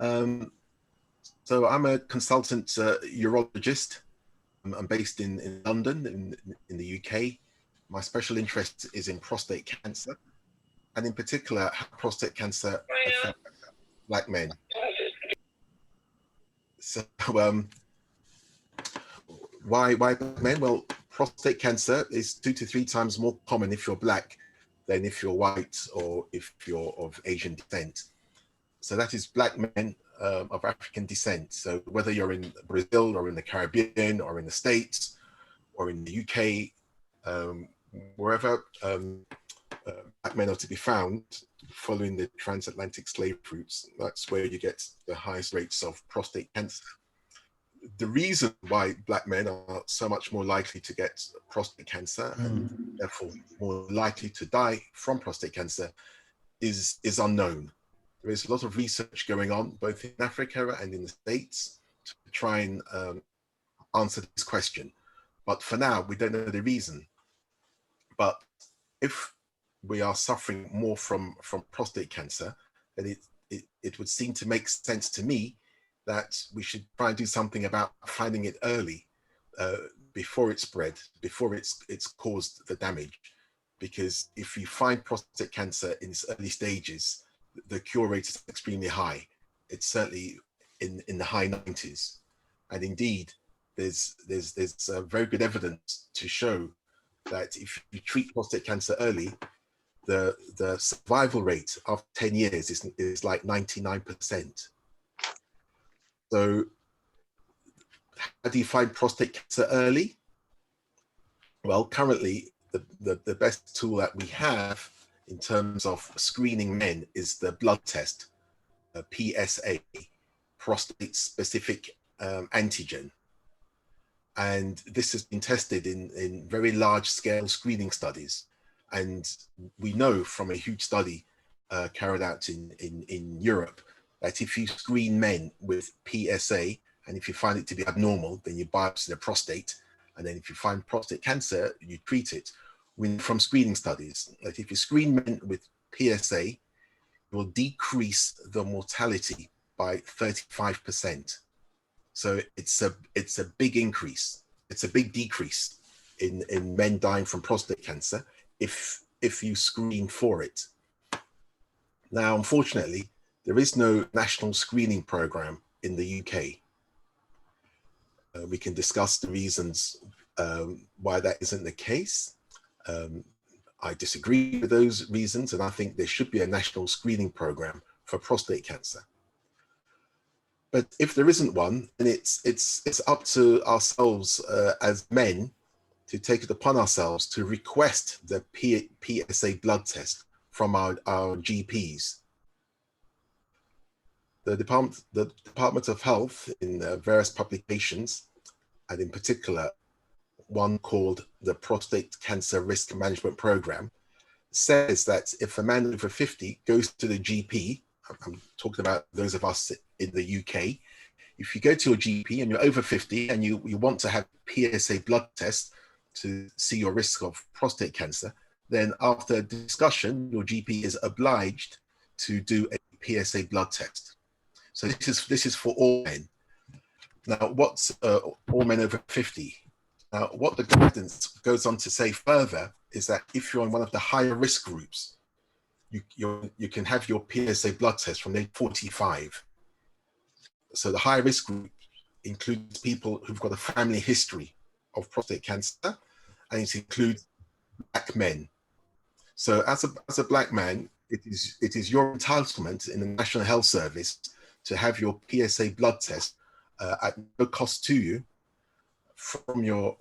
Um, so I'm a consultant urologist. I'm based in London, in the UK. My special interest is in prostate cancer, and in particular, how prostate cancer affects Black men. So, why Black men? Well, prostate cancer is 2 to 3 times more common if you're Black than if you're white or if you're of Asian descent. So that is Black men of African descent. So whether you're in Brazil or in the Caribbean or in the States or in the UK, wherever Black men are to be found following the transatlantic slave routes, that's where you get the highest rates of prostate cancer. The reason why Black men are so much more likely to get prostate cancer and therefore more likely to die from prostate cancer is unknown. There is a lot of research going on both in Africa and in the States to try and answer this question. But for now, we don't know the reason. But if we are suffering more from prostate cancer, then it would seem to make sense to me that we should try and do something about finding it early, before it spread, before it's caused the damage. Because if you find prostate cancer in its early stages, the cure rate is extremely high. It's certainly in the high 90s. And indeed, there's very good evidence to show that if you treat prostate cancer early, the survival rate after 10 years is like 99%. So how do you find prostate cancer early? Well, currently, the best tool that we have in terms of screening men is the blood test, PSA, prostate specific antigen. And this has been tested in very large scale screening studies. And we know from a huge study carried out in Europe that if you screen men with PSA, and if you find it to be abnormal, then you biopsy the prostate. And then if you find prostate cancer, you treat it. From screening studies, that if you screen men with PSA, you will decrease the mortality by 35%. So it's a big increase. It's a big decrease in men dying from prostate cancer if you screen for it. Now, unfortunately, there is no national screening program in the UK. We can discuss the reasons why that isn't the case. I disagree with those reasons, and I think there should be a national screening program for prostate cancer. But if there isn't one, then it's up to ourselves as men to take it upon ourselves to request the PSA blood test from our GPs. The Department of Health, in various publications, and in particular one called the Prostate Cancer Risk Management Program, says that if a man over 50 goes to the GP, I'm talking about those of us in the UK, if you go to your GP and you're over 50 and you want to have PSA blood test to see your risk of prostate cancer, then after discussion, your GP is obliged to do a PSA blood test. So this is for all men. Now, what's all men over 50? Now, what the guidance goes on to say further is that if you're in one of the higher risk groups, you can have your PSA blood test from age 45. So the high risk group includes people who've got a family history of prostate cancer, and it includes Black men. So as a Black man, it is your entitlement in the National Health Service to have your PSA blood test at no cost to you from your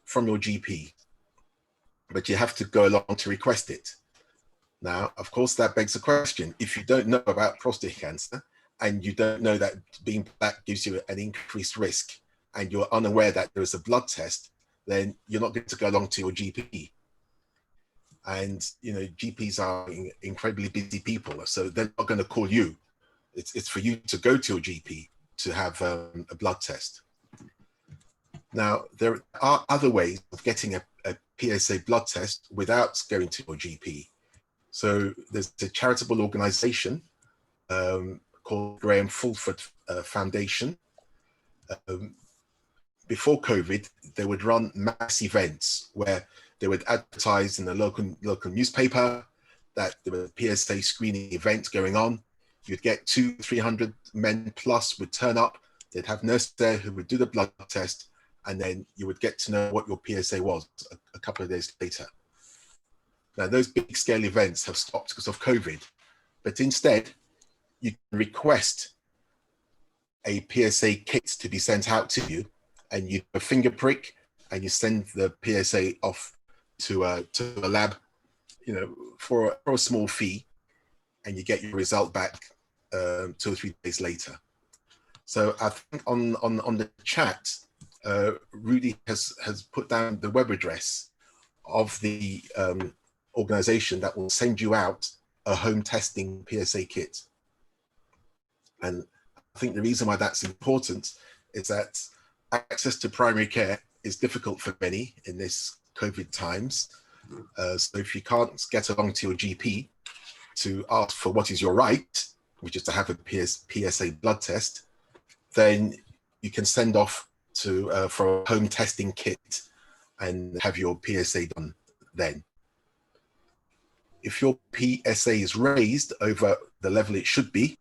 GP, but you have to go along to request it. Now, of course, that begs the question: if you don't know about prostate cancer and you don't know that being Black gives you an increased risk, and you're unaware that there is a blood test, then you're not going to go along to your GP. And GPs are incredibly busy people, so they're not going to call you. It's for you to go to your GP to have a blood test. Now, there are other ways of getting a PSA blood test without going to your GP. So there's a charitable organization called Graham Fulford Foundation. Before COVID, they would run mass events where they would advertise in the local newspaper that there was a PSA screening event going on. You'd get 200-300 men plus would turn up. They'd have nurses there who would do the blood test, and then you would get to know what your PSA was a couple of days later. Now, those big scale events have stopped because of COVID, but instead, you can request a PSA kit to be sent out to you, and you do a finger prick, and you send the PSA off to a lab, for a small fee, and you get your result back 2 or 3 days later. So I think on the chat, Rudy has put down the web address of the organization that will send you out a home testing PSA kit. And I think the reason why that's important is that access to primary care is difficult for many in this COVID times. So if you can't get along to your GP to ask for what is your right, which is to have a PSA blood test, then you can send off for a home testing kit and have your PSA done then. If your PSA is raised over the level it should be,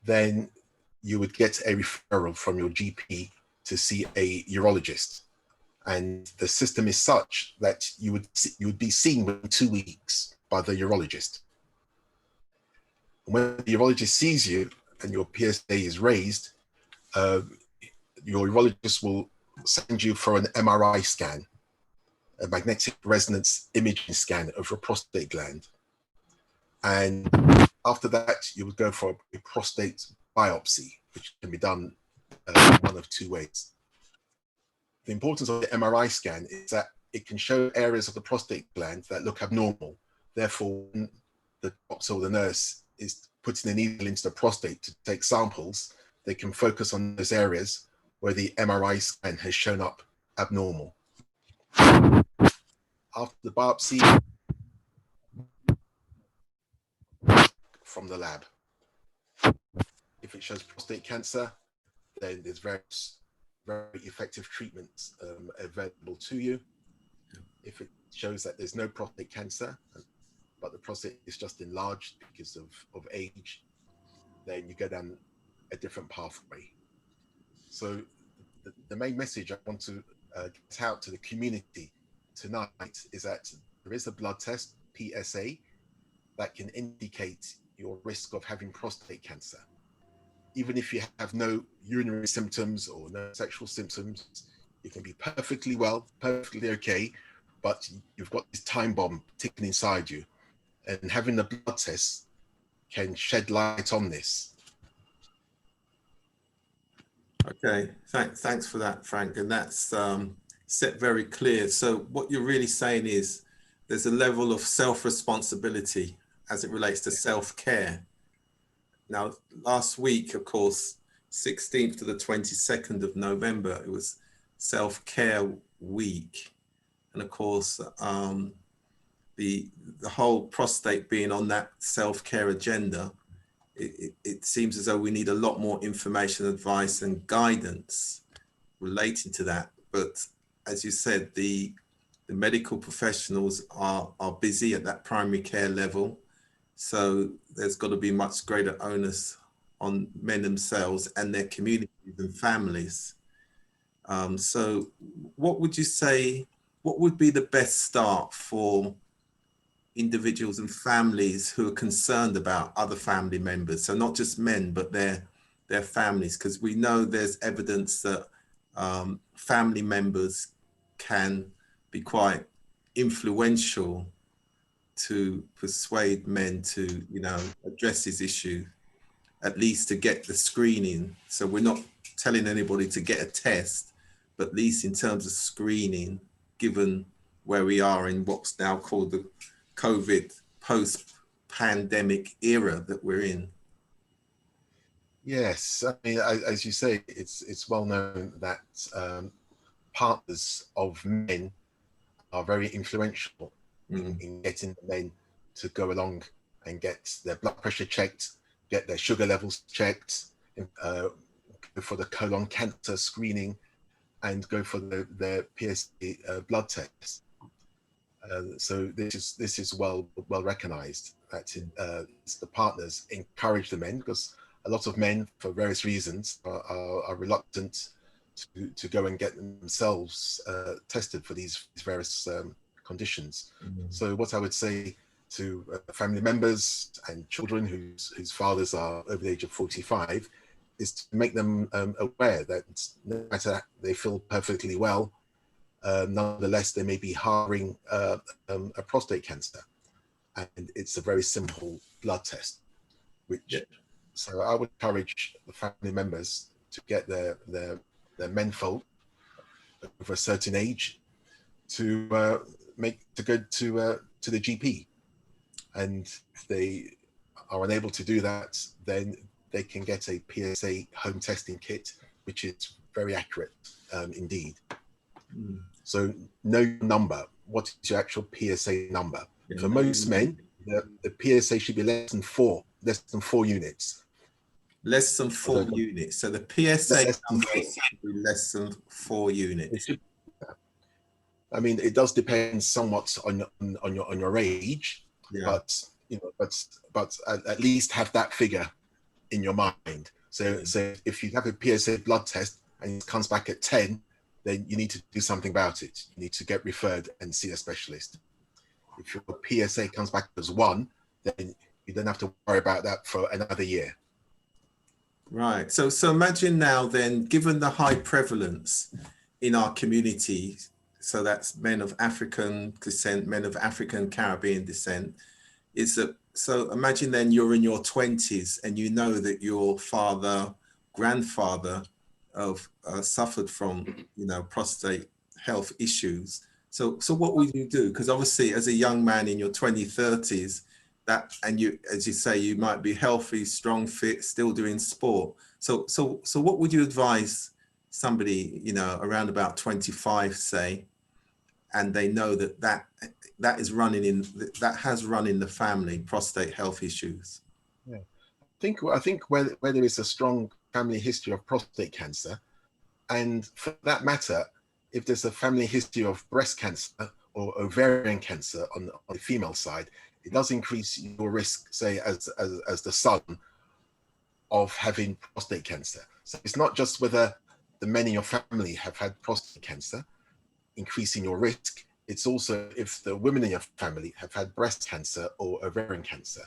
then you would get a referral from your GP to see a urologist. And the system is such that you would be seen within 2 weeks by the urologist. When the urologist sees you and your PSA is raised, your urologist will send you for an MRI scan, a magnetic resonance imaging scan of your prostate gland. And after that, you would go for a prostate biopsy, which can be done one of 2 ways. The importance of the MRI scan is that it can show areas of the prostate gland that look abnormal. Therefore, when the doctor or the nurse is putting a needle into the prostate to take samples, they can focus on those areas where the MRI scan has shown up abnormal. After the biopsy, from the lab. If it shows prostate cancer, then there's various very effective treatments available to you. If it shows that there's no prostate cancer, but the prostate is just enlarged because of age, then you go down a different pathway. So the main message I want to get out to the community tonight is that there is a blood test, PSA, that can indicate your risk of having prostate cancer. Even if you have no urinary symptoms or no sexual symptoms, you can be perfectly well, perfectly okay, but you've got this time bomb ticking inside you. And having the blood test can shed light on this. Okay, thanks for that, Frank. And that's set very clear. So what you're really saying is there's a level of self-responsibility as it relates to self-care. Now, last week, of course, 16th to the 22nd of November, it was Self-Care Week. And of course, the whole prostate being on that self-care agenda, it seems as though we need a lot more information, advice, and guidance relating to that. But as you said, the medical professionals are busy at that primary care level. So there's got to be much greater onus on men themselves and their communities and families. So what would you say, what would be the best start for individuals and families who are concerned about other family members? So not just men, but their families, because we know there's evidence that family members can be quite influential to persuade men to, address this issue, at least to get the screening. So we're not telling anybody to get a test, but at least in terms of screening, given where we are in what's now called the COVID post-pandemic era that we're in. Yes, I mean, as you say, it's well known that partners of men are very influential in getting the men to go along and get their blood pressure checked, get their sugar levels checked, go for the colon cancer screening, and go for their PSA blood tests. So this is well recognized that the partners encourage the men, because a lot of men, for various reasons, are reluctant to go and get themselves tested for these various conditions. So what I would say to family members and children whose fathers are over the age of 45 is to make them aware that no matter they feel perfectly well, nonetheless they may be harboring a prostate cancer, and it's a very simple blood test. So I would encourage the family members to get their menfolk over a certain age to go to the GP, and if they are unable to do that, then they can get a PSA home testing kit, which is very accurate indeed. So know your number. What is your actual PSA number? For most men, the PSA should be less than 4 units. Less than 4 units. So the PSA number should be less than 4 units. I mean, it does depend somewhat on your age, but but at least have that figure in your mind. So if you have a PSA blood test and it comes back at 10, then you need to do something about it. You need to get referred and see a specialist. If your PSA comes back as 1, then you don't have to worry about that for another year. Right. So imagine now then, given the high prevalence in our community, so that's men of African descent, men of African Caribbean descent, so imagine then you're in your 20s and you know that your grandfather suffered from, prostate health issues. So what would you do? Because obviously as a young man in your 20s, 30s, and you, as you say, you might be healthy, strong, fit, still doing sport. So what would you advise somebody, around about 25, say, and they know that has run in the family, prostate health issues? Yeah. I think where there is a strong family history of prostate cancer, and for that matter, if there's a family history of breast cancer or ovarian cancer on the female side, it does increase your risk, say, as the son, of having prostate cancer. So it's not just whether the men in your family have had prostate cancer increasing your risk, it's also if the women in your family have had breast cancer or ovarian cancer.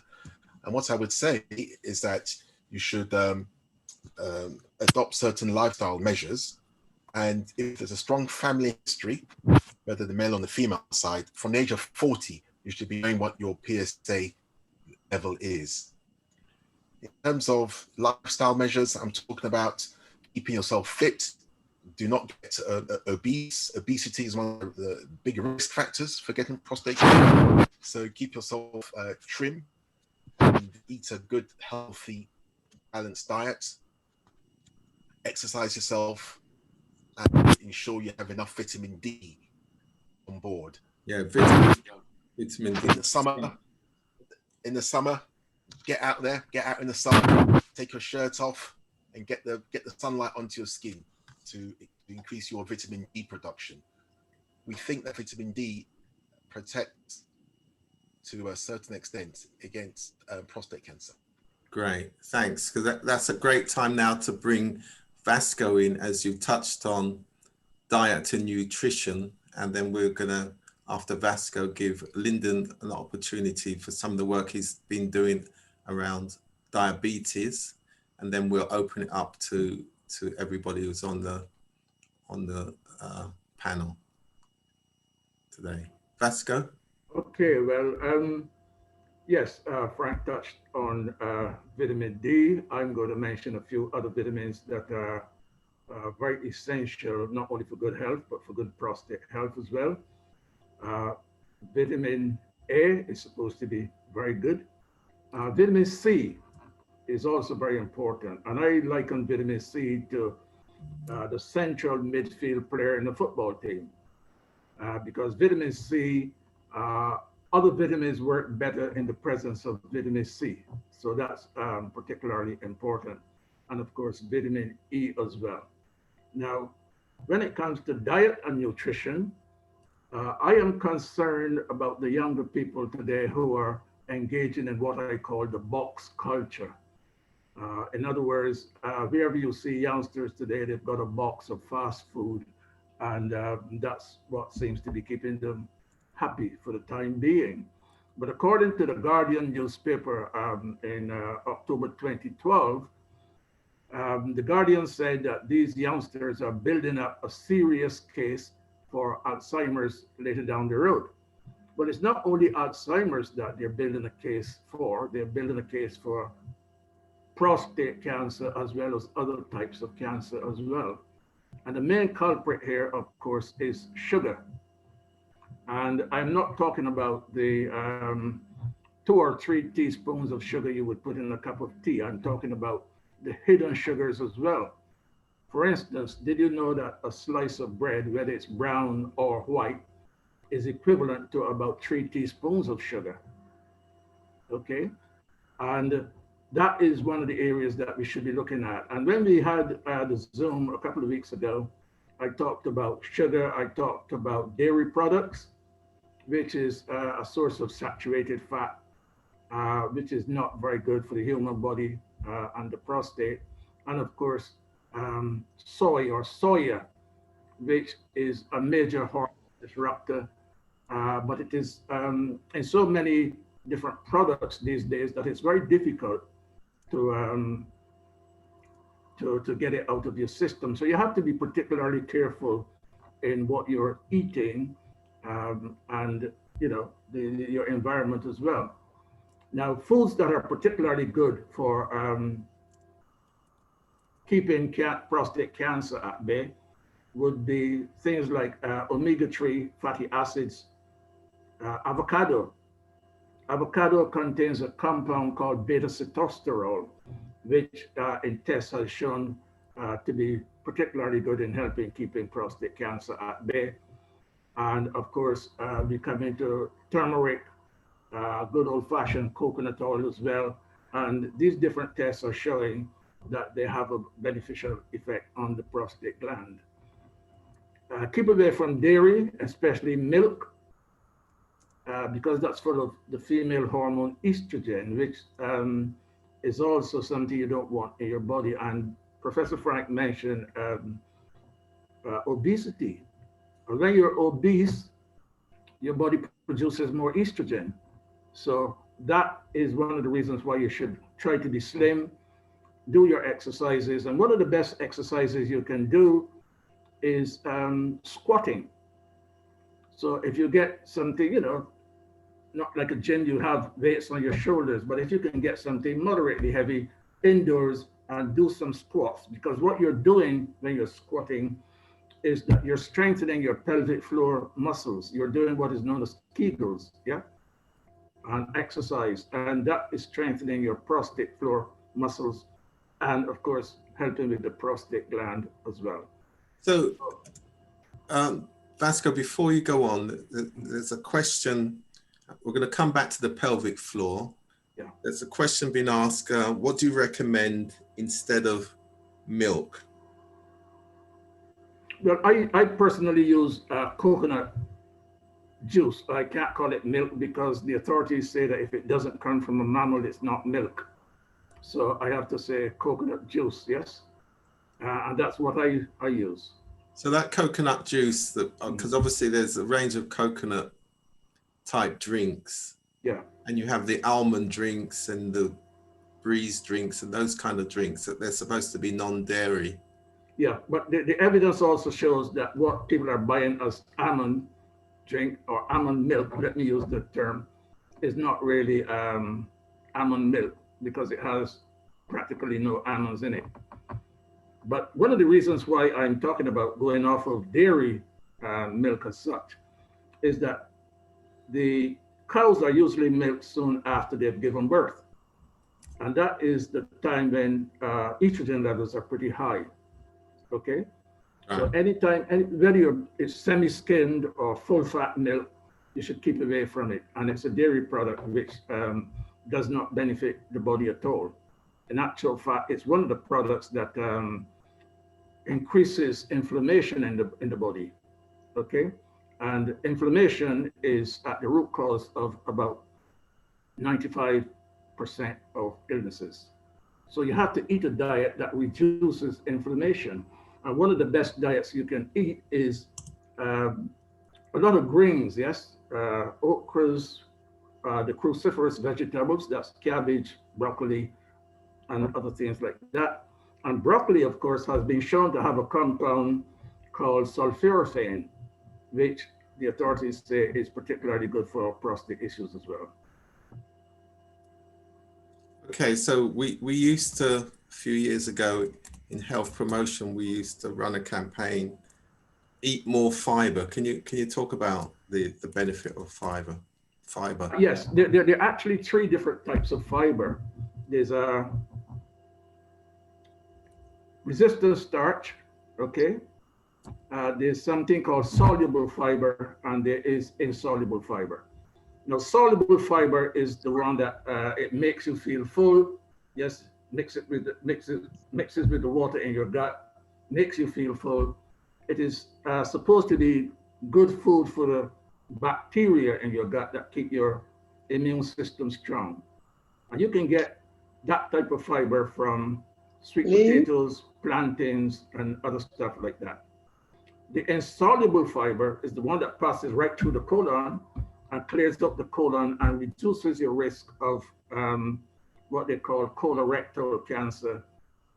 And what I would say is that you should adopt certain lifestyle measures. And if there's a strong family history, whether the male or the female side, from the age of 40, you should be knowing what your PSA level is. In terms of lifestyle measures, I'm talking about keeping yourself fit. Do not get obese. Obesity is one of the big risk factors for getting prostate cancer. So keep yourself trim and eat a good, healthy, balanced diet. Exercise yourself and ensure you have enough vitamin D on board. Yeah, vitamin D. In the summer, get out in the sun, take your shirt off, and get the sunlight onto your skin to increase your vitamin D production. We think that vitamin D protects to a certain extent against prostate cancer. Great, thanks. Because that's a great time now to bring Vasco in, as you touched on diet and nutrition, and then we're gonna, after Vasco, give Lyndon an opportunity for some of the work he's been doing around diabetes, and then we'll open it up to everybody who's on the panel today. Vasco? Okay, well, yes, Frank touched on vitamin D. I'm going to mention a few other vitamins that are very essential, not only for good health, but for good prostate health as well. Vitamin A is supposed to be very good. Vitamin C is also very important. And I liken vitamin C to the central midfield player in the football team, because vitamin C Other vitamins work better in the presence of vitamin C. So that's particularly important. And of course, vitamin E as well. Now, when it comes to diet and nutrition, I am concerned about the younger people today who are engaging in what I call the box culture. In other words, wherever you see youngsters today, they've got a box of fast food, and that's what seems to be keeping them happy for the time being. But according to the Guardian newspaper in October 2012, the Guardian said that these youngsters are building up a serious case for Alzheimer's later down the road. But it's not only Alzheimer's that they're building a case for, they're building a case for prostate cancer as well as other types of cancer as well. And the main culprit here, of course, is sugar. And I'm not talking about the 2 or 3 teaspoons of sugar you would put in a cup of tea. I'm talking about the hidden sugars as well. For instance, did you know that a slice of bread, whether it's brown or white, is equivalent to about 3 teaspoons of sugar? Okay, and that is one of the areas that we should be looking at. And when we had the Zoom a couple of weeks ago, I talked about sugar, I talked about dairy products, which is a source of saturated fat, which is not very good for the human body and the prostate. And of course, soy or soya, which is a major hormone disruptor, but it is in so many different products these days that it's very difficult to get it out of your system. So you have to be particularly careful in what you're eating and your environment as well. Now, foods that are particularly good for keeping prostate cancer at bay would be things like omega-3 fatty acids. Avocado. Avocado contains a compound called beta-sitosterol, which in tests has shown to be particularly good in helping keeping prostate cancer at bay. And of course, we come into turmeric, good old-fashioned coconut oil as well. And these different tests are showing that they have a beneficial effect on the prostate gland. Keep away from dairy, especially milk, because that's full of the female hormone estrogen, which is also something you don't want in your body. And Professor Frank mentioned obesity. When you're obese, your body produces more estrogen. So that is one of the reasons why you should try to be slim, do your exercises. And one of the best exercises you can do is squatting. So if you get something, not like a gym, you have weights on your shoulders, but if you can get something moderately heavy indoors and do some squats, because what you're doing when you're squatting is that you're strengthening your pelvic floor muscles. You're doing what is known as Kegels, and exercise, and that is strengthening your prostate floor muscles, and of course, helping with the prostate gland as well. So, Vasco, before you go on, there's a question. We're going to come back to the pelvic floor. Yeah. There's a question being asked, what do you recommend instead of milk? Well, I personally use coconut juice. I can't call it milk because the authorities say that if it doesn't come from a mammal, it's not milk. So I have to say coconut juice, yes. And that's what I use. So that coconut juice, because obviously there's a range of coconut type drinks. Yeah. And you have the almond drinks and the breeze drinks and those kind of drinks that they're supposed to be non-dairy. Yeah, but the evidence also shows that what people are buying as almond drink or almond milk, let me use the term, is not really almond milk because it has practically no almonds in it. But one of the reasons why I'm talking about going off of dairy milk as such is that the cows are usually milked soon after they've given birth. And that is the time when estrogen levels are pretty high. Okay, so anytime, whether it's semi-skimmed or full-fat milk, you should keep away from it. And it's a dairy product which does not benefit the body at all. In actual fact, it's one of the products that increases inflammation in the body, okay? And inflammation is at the root cause of about 95% of illnesses. So you have to eat a diet that reduces inflammation. And one of the best diets you can eat is a lot of greens, yes? Okras, the cruciferous vegetables, that's cabbage, broccoli, and other things like that. And broccoli, of course, has been shown to have a compound called sulforaphane, which the authorities say is particularly good for prostate issues as well. Okay, so we used to, a few years ago in health promotion, we used to run a campaign, eat more fiber. Can you talk about the benefit of fiber? Yes, there are actually 3 different types of fiber. There's a resistant starch, okay? There's something called soluble fiber, and there is insoluble fiber. Now, soluble fiber is the one that it makes you feel full. Yes, mixes with the water in your gut, makes you feel full. It is supposed to be good food for the bacteria in your gut that keep your immune system strong. And you can get that type of fiber from sweet potatoes, plantains, and other stuff like that. The insoluble fiber is the one that passes right through the colon and clears up the colon and reduces your risk of what they call colorectal cancer,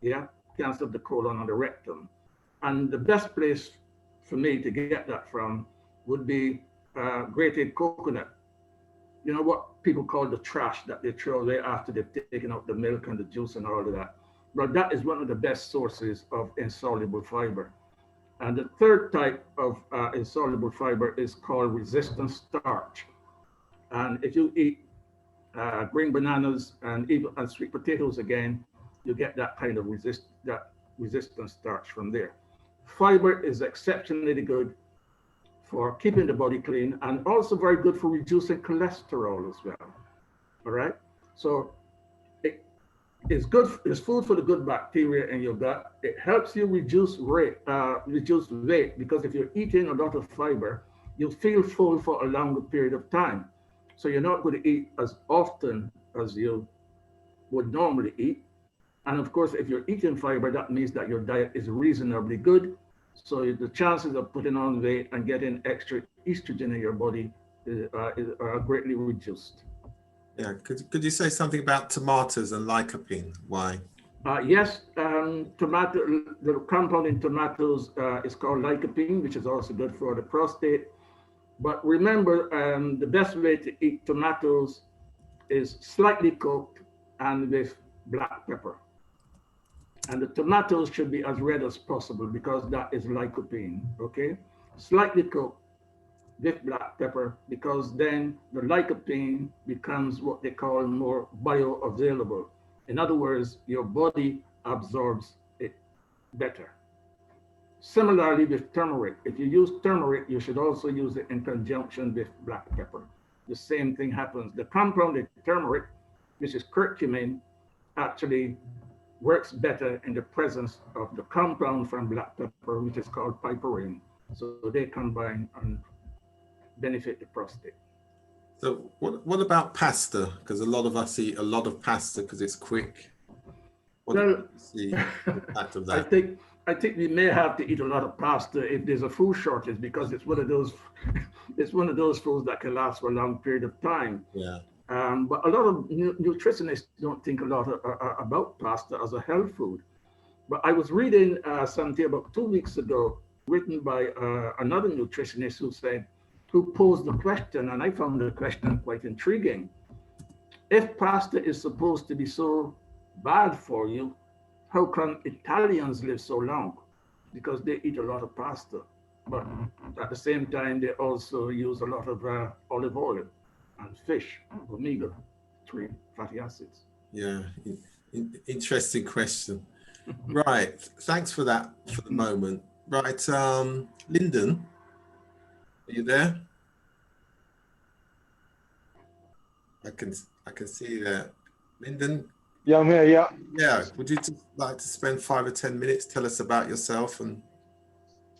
yeah, cancer of the colon and the rectum. And the best place for me to get that from would be grated coconut. You know what people call the trash that they throw away after they've taken out the milk and the juice and all of that. But that is one of the best sources of insoluble fiber. And the third type of insoluble fiber is called resistant starch. And if you eat green bananas and even sweet potatoes again, you get that kind of resistant starch from there. Fiber is exceptionally good for keeping the body clean and also very good for reducing cholesterol as well. All right. So it's good. It's food for the good bacteria in your gut. It helps you reduce weight because if you're eating a lot of fiber, you'll feel full for a longer period of time. So you're not going to eat as often as you would normally eat. And of course, if you're eating fiber, that means that your diet is reasonably good. So the chances of putting on weight and getting extra estrogen in your body are greatly reduced. Yeah, could you say something about tomatoes and lycopene? Why? Yes, the compound in tomatoes is called lycopene, which is also good for the prostate. But remember, the best way to eat tomatoes is slightly cooked and with black pepper. And the tomatoes should be as red as possible because that is lycopene, okay? Slightly cooked with black pepper because then the lycopene becomes what they call more bioavailable. In other words, your body absorbs it better. Similarly with turmeric, if you use turmeric, you should also use it in conjunction with black pepper. The same thing happens. The compound in turmeric, which is curcumin, actually works better in the presence of the compound from black pepper, which is called piperine. So they combine and benefit the prostate. So what about pasta? Because a lot of us eat a lot of pasta because it's quick. What do you see the impact of that? I think we may have to eat a lot of pasta if there's a food shortage because it's one of those foods that can last for a long period of time. Yeah. But a lot of nutritionists don't think a lot about pasta as a health food. But I was reading something about 2 weeks ago, written by another nutritionist who posed the question, and I found the question quite intriguing. If pasta is supposed to be so bad for you, how come Italians live so long? Because they eat a lot of pasta, but at the same time, they also use a lot of olive oil and fish, omega-3 fatty acids. Yeah, interesting question. Right, thanks for that for the moment. Right, Lyndon, are you there? I can see that. Lyndon, Yeah, I'm here. Yeah. yeah, would you just like to spend 5 or 10 minutes, tell us about yourself and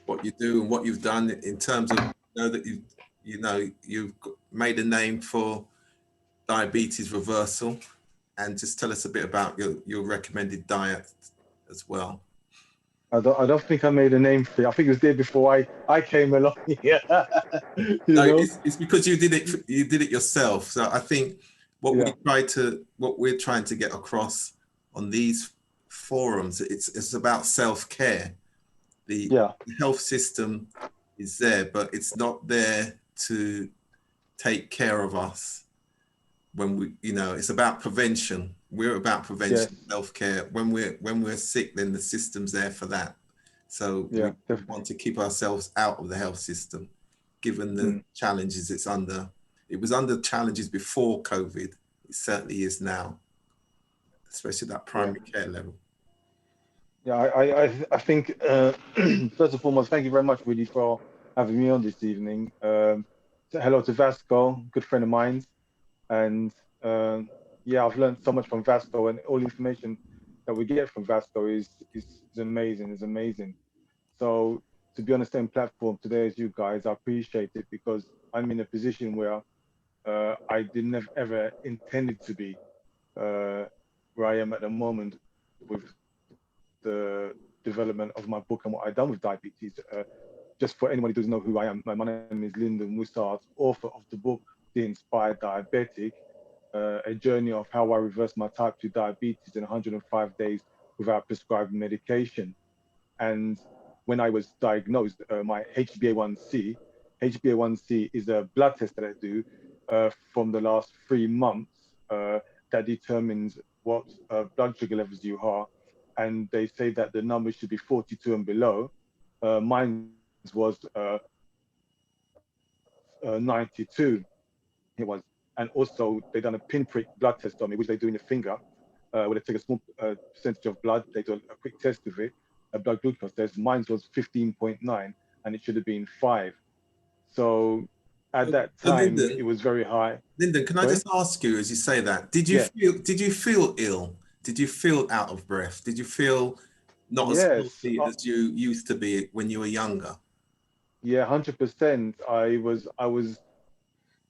what you do and what you've done in terms of, that you've made a name for diabetes reversal, and just tell us a bit about your recommended diet as well. I don't think I made a name for it. I think it was there before I came along. Yeah. No, You know? it's because you did it yourself. So I think what Yeah. we're trying to get across on these forums, it's about self-care. The health system is there, but it's not there to take care of us when we, it's about prevention. We're about prevention, self-care. When we're sick, then the system's there for that. So we want to keep ourselves out of the health system, given the challenges it's under. It was under challenges before COVID. It certainly is now, especially that primary care level. Yeah, I think, first and foremost, thank you very much, Willie, for having me on this evening. Hello to Vasco, good friend of mine. And yeah, I've learned so much from Vasco, and all the information that we get from Vasco is amazing, is amazing. So to be on the same platform today as you guys, I appreciate it, because I'm in a position where I didn't ever intended to be where I am at the moment with the development of my book and what I've done with diabetes. Just for anyone who doesn't know who I am, my name is Lyndon Wissart, author of the book, The Inspired Diabetic, a journey of how I reversed my type 2 diabetes in 105 days without prescribed medication. And when I was diagnosed, my HbA1c is a blood test that I do from the last 3 months that determines what blood sugar levels you are. And they say that the number should be 42 and below. Mine was 92. It was. And also they done a pinprick blood test on me, which they do in the finger, where they take a small percentage of blood, they do a quick test of it, a blood glucose test. Mine was 15.9 and it should have been 5. So at that time, Lyndon, it was very high. Lyndon, can I just ask you, as you say that, did you feel ill? Did you feel out of breath? Did you feel not as healthy as you used to be when you were younger? Yeah, 100%.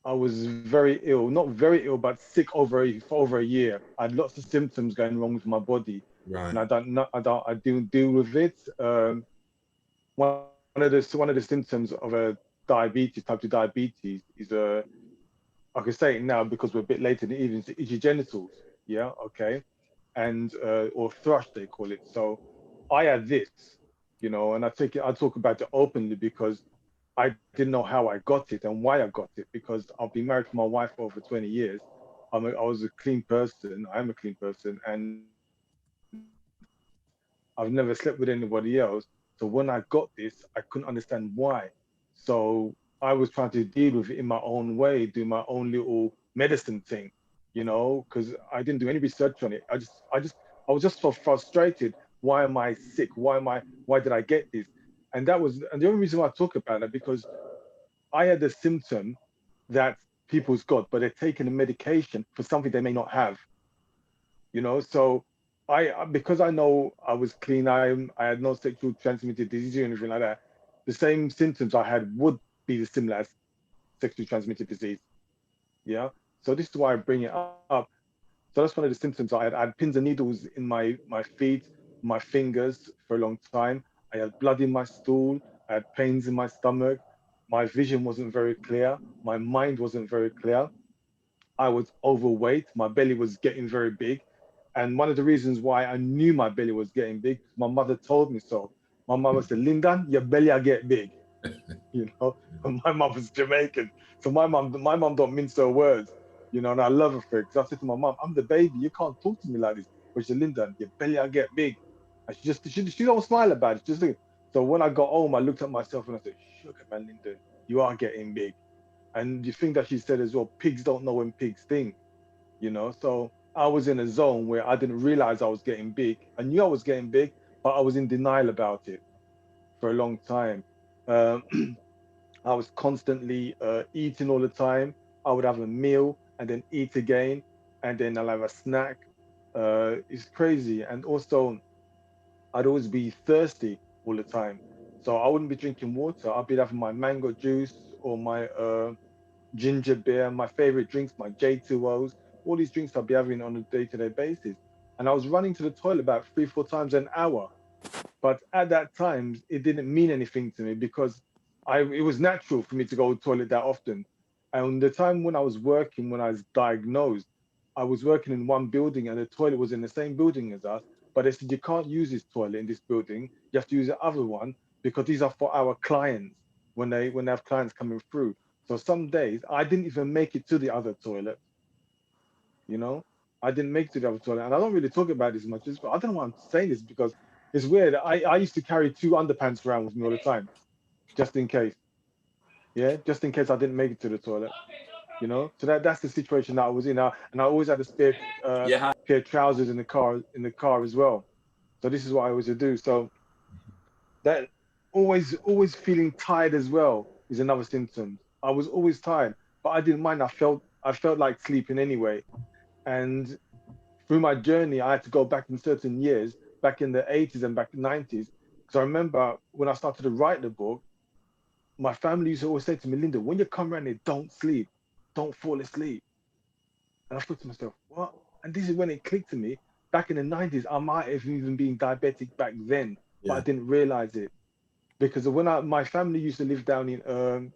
I was very ill, not very ill, but sick for over a year. I had lots of symptoms going wrong with my body, and I didn't deal with it. One of the symptoms of a type 2 diabetes is I can say it now because we're a bit late in the evening, is your genitals, yeah, okay, and or thrush they call it. So I had this, and I talk about it openly because I didn't know how I got it and why I got it, because I've been married to my wife for over 20 years. I was a clean person. I'm a clean person, and I've never slept with anybody else. So when I got this, I couldn't understand why. So I was trying to deal with it in my own way, do my own little medicine thing, because I didn't do any research on it. I was just so frustrated. Why am I sick? Why did I get this? And the only reason why I talk about it, because I had a symptom that people's got, but they're taking a medication for something they may not have. So because I know I was clean, I had no sexual transmitted disease or anything like that. The same symptoms I had would be the similar as sexually transmitted disease. Yeah. So this is why I bring it up. So that's one of the symptoms I had. I had pins and needles in my feet, my fingers for a long time. I had blood in my stool. I had pains in my stomach. My vision wasn't very clear. My mind wasn't very clear. I was overweight. My belly was getting very big. And one of the reasons why I knew my belly was getting big, my mother told me so. My mother said, Lyndon, your belly will get big. And my mom was Jamaican. So my mom don't mince her words, and I love her for it. Because I said to my mom, I'm the baby. You can't talk to me like this. But she said, Lyndon, your belly will get big. And she don't smile about it. Just look. So when I got home, I looked at myself and I said, sugar man, Lyndon, you are getting big. And the thing that she said as well, pigs don't know when pigs think, So I was in a zone where I didn't realize I was getting big. I knew I was getting big, but I was in denial about it for a long time. I was constantly eating all the time. I would have a meal and then eat again, and then I'll have a snack. It's crazy. And also, I'd always be thirsty all the time. So I wouldn't be drinking water. I'd be having my mango juice or my ginger beer, my favorite drinks, my J2Os, all these drinks I'd be having on a day-to-day basis. And I was running to the toilet about 3, 4 times an hour. But at that time, it didn't mean anything to me because it was natural for me to go to the toilet that often. And the time when I was working, when I was diagnosed, I was working in one building and the toilet was in the same building as us. But they said, you can't use this toilet in this building. You have to use the other one because these are for our clients when they have clients coming through. So some days I didn't even make it to the other toilet, you know? I didn't make it to the other toilet. And I don't really talk about this much. But I don't know why I'm saying this because it's weird. I used to carry 2 underpants around with me all the time, just in case. Yeah, just in case I didn't make it to the toilet, you know? So that's the situation that I was in. And I always had a spare pair of trousers in the car as well. So this is what I always do. So that always feeling tired as well is another symptom. I was always tired, but I didn't mind. I felt like sleeping anyway. And through my journey, I had to go back in certain years, back in the 80s and back in the 90s. Because I remember when I started to write the book, my family used to always say to me, Linda, when you come around here, don't sleep, don't fall asleep. And I thought to myself, what? And this is when it clicked to me. Back in the 90s, I might have even been diabetic back then, but I didn't realize it. Because when my family used to live down in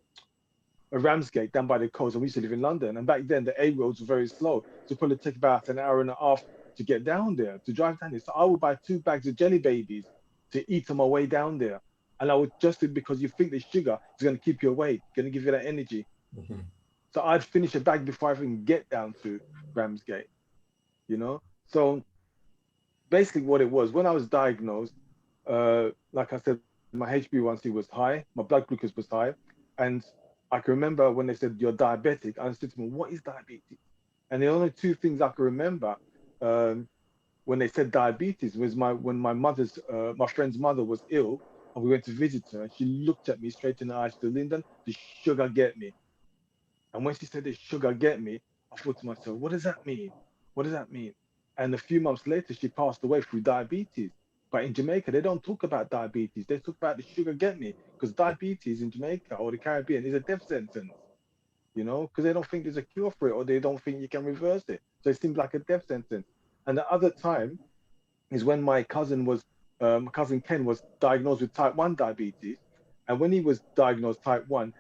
Ramsgate, down by the coast, and we used to live in London. And back then, the A roads were very slow. So it probably take about an hour and a half to get down there, to drive down there. So I would buy 2 bags of jelly babies to eat on my way down there. And I would just it because you think the sugar is going to keep you awake, going to give you that energy. Mm-hmm. So I'd finish a bag before I even get down to Ramsgate, you know? So basically what it was, when I was diagnosed, like I said, my HbA1c was high, my blood glucose was high. And I can remember when they said, you're diabetic, I said to them, what is diabetes? And the only 2 things I can remember when they said diabetes was when my friend's mother was ill and we went to visit her and she looked at me straight in the eyes, said, Lyndon, the sugar get me. And when she said the sugar get me, I thought to myself, what does that mean? What does that mean? And a few months later, she passed away through diabetes. But in Jamaica, they don't talk about diabetes. They talk about the sugar get me because diabetes in Jamaica or the Caribbean is a death sentence, you know, because they don't think there's a cure for it or they don't think you can reverse it. So it seems like a death sentence. And the other time is when my cousin Ken was diagnosed with type 1 diabetes. And when he was diagnosed type 1,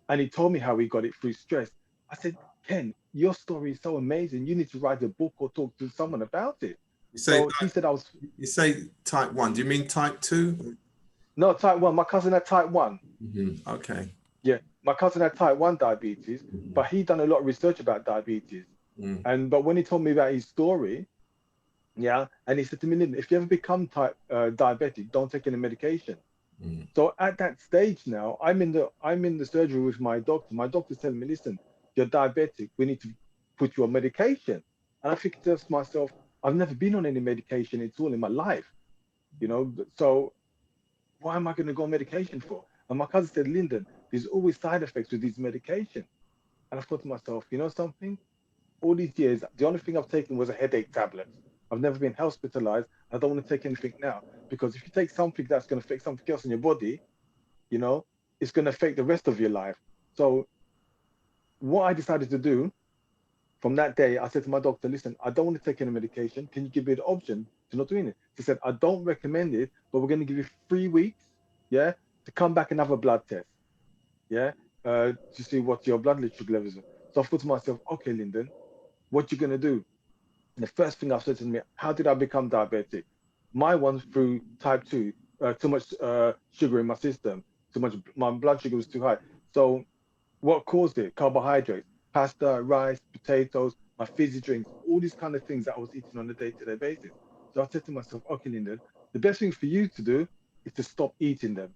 and he told me how he got it through stress, I said, Ken, your story is so amazing. You need to write a book or talk to someone about it. So he said You say type 1, do you mean type 2? No, type 1. My cousin had type 1. Mm-hmm. Okay. Yeah, my cousin had type 1 diabetes, but he done a lot of research about diabetes. But when he told me about his story, and he said to me, Lyndon, if you ever become diabetic, don't take any medication. So at that stage now, I'm in the surgery with my doctor. My doctor's telling me, listen, you're diabetic. We need to put you on medication. And I think to myself, I've never been on any medication at all in my life, you know. So why am I going to go on medication for? And my cousin said, Lyndon, there's always side effects with these medications. And I thought to myself, you know something? All these years, the only thing I've taken was a headache tablet. I've never been hospitalized. I don't want to take anything now because if you take something that's going to affect something else in your body, you know, it's going to affect the rest of your life. So what I decided to do from that day, I said to my doctor, listen, I don't want to take any medication. Can you give me the option to not doing it? She said, I don't recommend it, but we're going to give you 3 weeks, to come back and have a blood test, to see what your blood sugar levels are. So I thought to myself, okay, Lyndon, what you going to do? And the first thing I said to me, how did I become diabetic? My one through type 2, too much sugar in my system, my blood sugar was too high. So what caused it? Carbohydrates, pasta, rice, potatoes, my fizzy drinks, all these kind of things that I was eating on a day-to-day basis. So I said to myself, okay, Lyndon, the best thing for you to do is to stop eating them.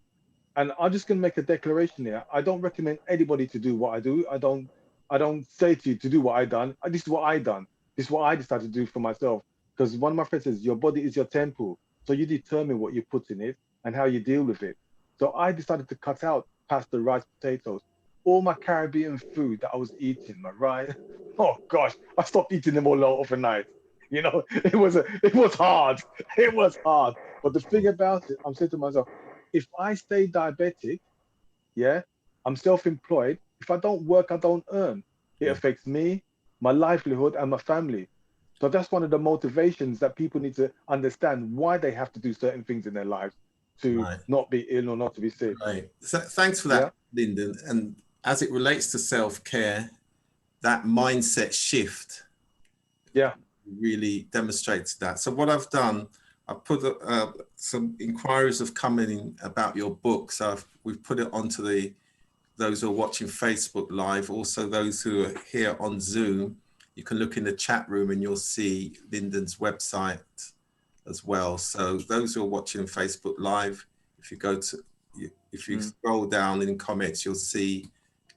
And I'm just going to make a declaration here. I don't recommend anybody to do what I do. I don't say to you to do what I done. This is what I done. This is what I decided to do for myself. Because one of my friends says, your body is your temple. So you determine what you put in it and how you deal with it. So I decided to cut out pasta, rice, potatoes, all my Caribbean food that I was eating, my rice, oh gosh, I stopped eating them all overnight. You know, it was hard. It was hard. But the thing about it, I'm saying to myself, if I stay diabetic, yeah, I'm self-employed. If I don't work, I don't earn. It affects me, my livelihood, and my family. So that's one of the motivations that people need to understand why they have to do certain things in their lives to not be ill or not to be sick. Right. So thanks for that, Lyndon. And as it relates to self-care, that mindset shift really demonstrates that. So what I've done, I've put some inquiries have come in about your book. So we've put it onto those who are watching Facebook Live, also those who are here on Zoom. You can look in the chat room and you'll see Lyndon's website as well. So those who are watching Facebook Live, if you go to, if you scroll down in comments, you'll see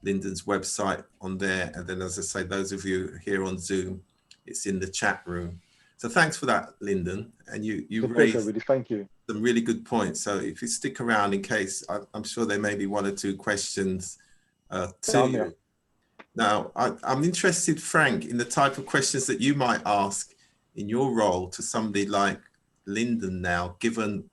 Lyndon's website on there. And then, as I say, those of you here on Zoom, it's in the chat room. So thanks for that, Lyndon. And you raised thank you. Some really good points. So if you stick around, in case, I'm sure there may be one or two questions to you. Now, I'm interested, Frank, in the type of questions that you might ask in your role to somebody like Lyndon now, given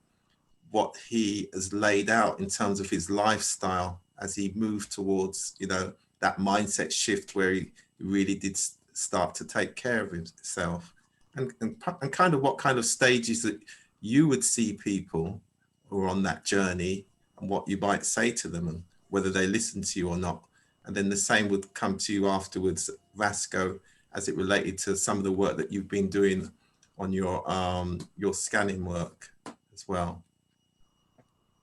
what he has laid out in terms of his lifestyle as he moved towards, you know, that mindset shift where he really did start to take care of himself, and kind of what kind of stages that you would see people who are on that journey and what you might say to them and whether they listen to you or not. And then the same would come to you afterwards, Vasco, as it related to some of the work that you've been doing on your scanning work as well.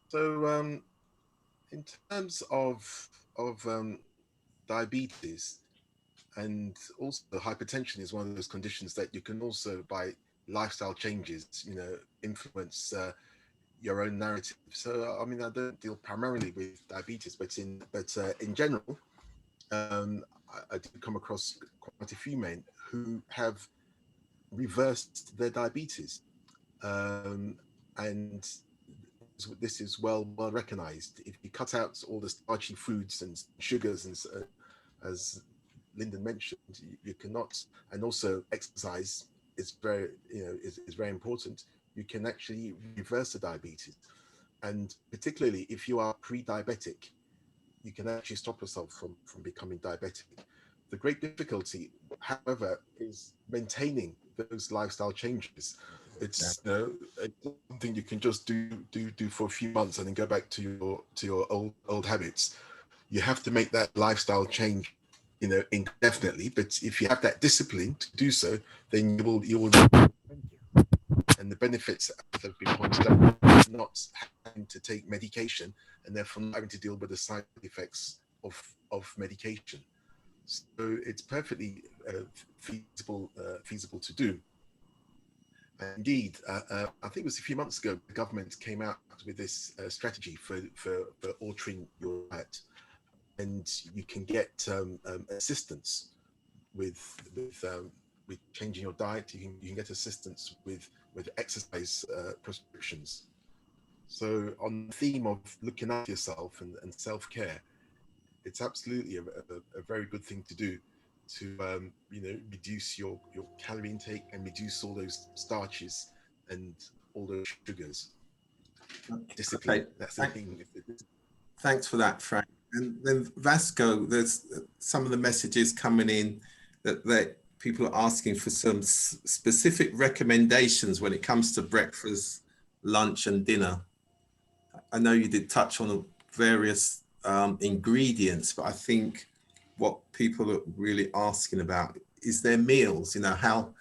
So in terms of diabetes, and also hypertension is one of those conditions that you can also, by lifestyle changes, you know, influence your own narrative. So I mean, I don't deal primarily with diabetes, but in general, I do come across quite a few men who have reversed their diabetes, and this is well recognized. If you cut out all the starchy foods and sugars, and as Lyndon mentioned, you cannot, and also exercise is very, is very important. You can actually reverse the diabetes, and particularly if you are pre-diabetic, you can actually stop yourself from becoming diabetic. The great difficulty, however, is maintaining those lifestyle changes. It's something you can just do for a few months and then go back to your old habits. You have to make that lifestyle change, indefinitely. But if you have that discipline to do so, then you will. And the benefits have been pointed out, not having to take medication and therefore not having to deal with the side effects of medication. So it's perfectly feasible to do. Indeed, I think it was a few months ago, the government came out with this strategy for altering your diet, and you can get assistance with changing your diet. You can get assistance with exercise prescriptions. So on the theme of looking after yourself and self-care, it's absolutely a very good thing to do, to reduce your calorie intake and reduce all those starches and all those sugars. Discipline. Okay. That's the thing. Thanks for that, Frank. And then Vasco, there's some of the messages coming in that people are asking for some specific recommendations when it comes to breakfast, lunch, and dinner. I know you did touch on various ingredients, but I think what people are really asking about is their meals. How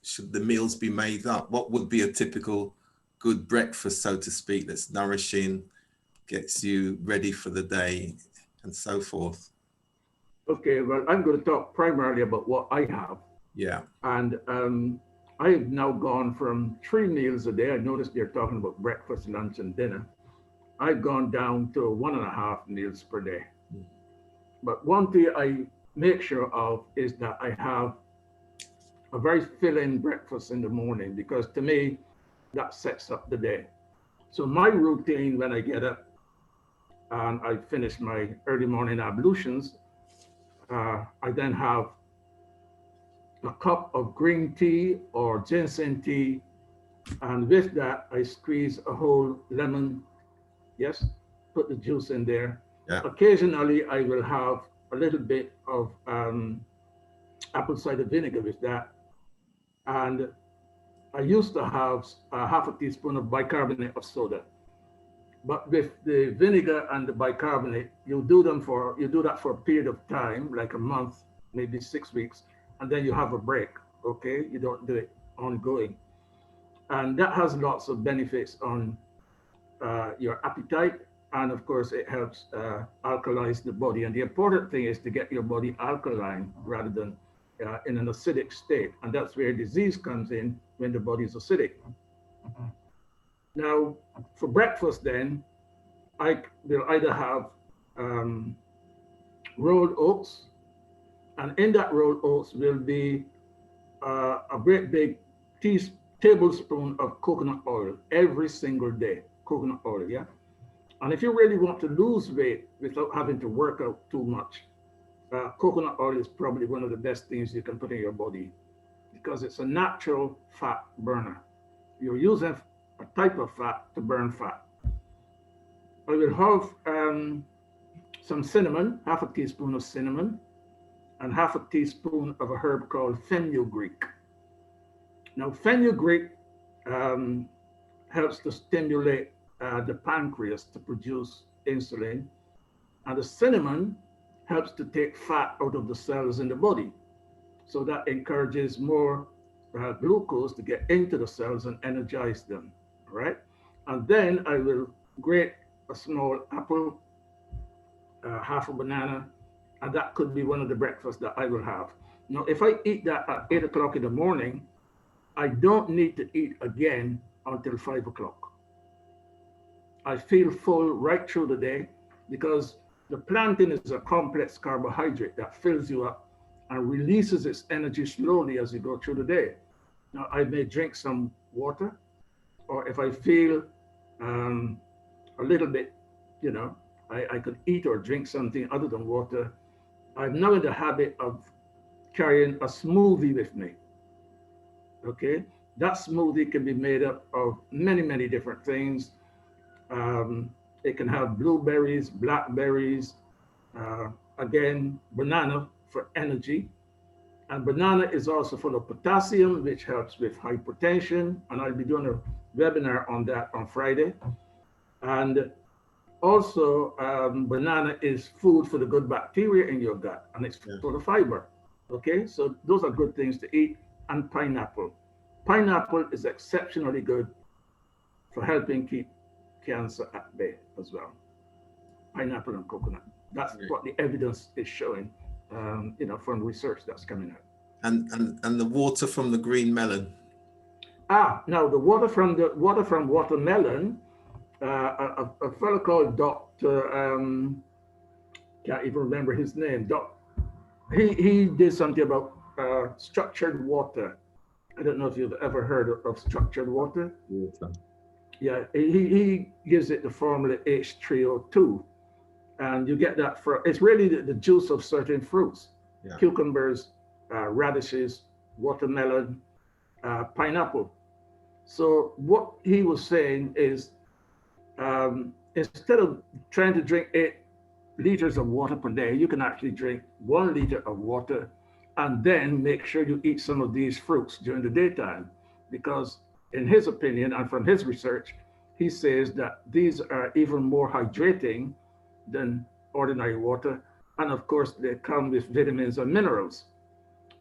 should the meals be made up? What would be a typical good breakfast, so to speak, that's nourishing, gets you ready for the day, and so forth? Okay, well, I'm going to talk primarily about what I have. Yeah. And I've now gone from 3 meals a day. I noticed they're talking about breakfast, lunch, and dinner. I've gone down to 1.5 meals per day. But one thing I make sure of is that I have a very filling breakfast in the morning, because to me, that sets up the day. So my routine when I get up and I finish my early morning ablutions, I then have a cup of green tea or ginseng tea, and with that, I squeeze a whole lemon. Yes, put the juice in there. Yeah. Occasionally, I will have a little bit of apple cider vinegar with that. And I used to have half a teaspoon of bicarbonate of soda. But with the vinegar and the bicarbonate, you do that for a period of time, like a month, maybe 6 weeks, and then you have a break, okay? You don't do it ongoing. And that has lots of benefits on your appetite. And of course, it helps alkalize the body. And the important thing is to get your body alkaline rather than in an acidic state. And that's where disease comes in when the body is acidic. Now, for breakfast then, I will either have rolled oats, and in that rolled oats will be a great big tablespoon of coconut oil every single day, coconut oil, yeah? And if you really want to lose weight without having to work out too much, coconut oil is probably one of the best things you can put in your body because it's a natural fat burner. You're using a type of fat to burn fat. I will have some cinnamon, half a teaspoon of cinnamon, and half a teaspoon of a herb called fenugreek. Now, fenugreek helps to stimulate the pancreas to produce insulin, and the cinnamon helps to take fat out of the cells in the body. So that encourages more glucose to get into the cells and energize them, all right? And then I will grate a small apple, half a banana, and that could be one of the breakfasts that I will have. Now, if I eat that at 8 o'clock in the morning, I don't need to eat again until 5 o'clock. I feel full right through the day because the plantain is a complex carbohydrate that fills you up and releases its energy slowly as you go through the day. Now, I may drink some water, or if I feel a little bit, you know, I could eat or drink something other than water. I'm now in the habit of carrying a smoothie with me, okay? That smoothie can be made up of many, many different things. It can have blueberries, blackberries, again, banana for energy. And banana is also full of potassium, which helps with hypertension. And I'll be doing a webinar on that on Friday. And also, banana is food for the good bacteria in your gut, and it's full of fiber. Okay, so those are good things to eat. And pineapple. Pineapple is exceptionally good for helping keep cancer at bay as well. Pineapple and coconut. That's what the evidence is showing, you know, from research that's coming out. And the water from the green melon. Now the water from watermelon, a fellow called Dr. Can't even remember his name. He did something about structured water. I don't know if you've ever heard of structured water. Yeah, he gives it the formula H3O2, and you get that from, it's really the juice of certain fruits, cucumbers, radishes, watermelon, pineapple. So what he was saying is, instead of trying to drink 8 liters of water per day, you can actually drink 1 liter of water and then make sure you eat some of these fruits during the daytime. Because in his opinion, and from his research, he says that these are even more hydrating than ordinary water. And of course, they come with vitamins and minerals.